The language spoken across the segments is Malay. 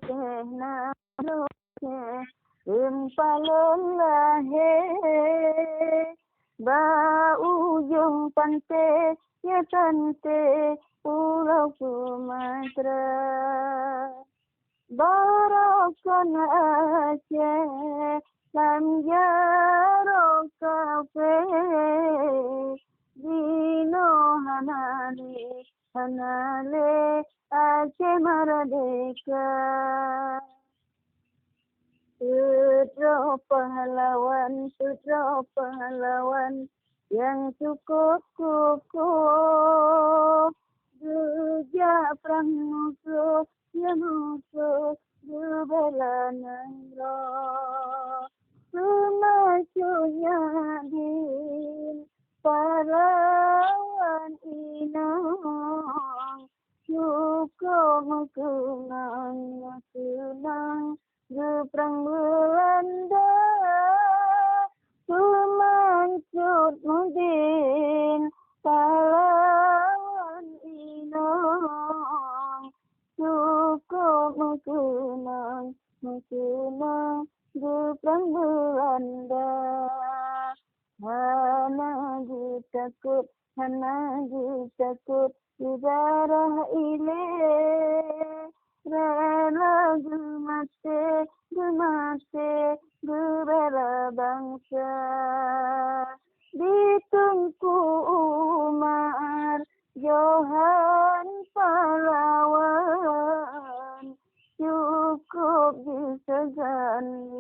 kehna loke palon lahe ba ujung pantai ya tante Pulau Sumatera Barokan Aceh Lanjaro Cafe Dino Hanale Aceh Merdeka Putra pahlawan yang cukup kukuh Jejak perang musuh yang musuh berbela negara Semacunya din pahlawan inang Cukup kenang Perang Belanda Sumancut Mudin pahlawan inang Cukup mengenang Perang Belanda Hana takut di darah ile Rela gemate berbela bangsa Ditungku Umar Johan pahlawan Cukup disegan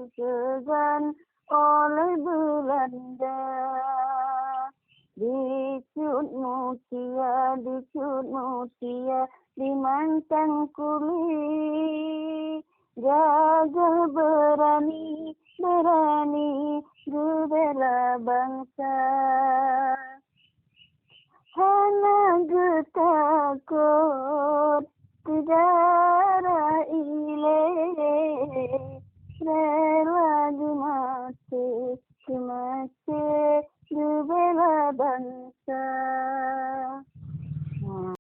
oleh Belanda Dicut mutia dimantang kuli Gagah berani Gebela bangsa Hana getakut Darah ile Rela gemati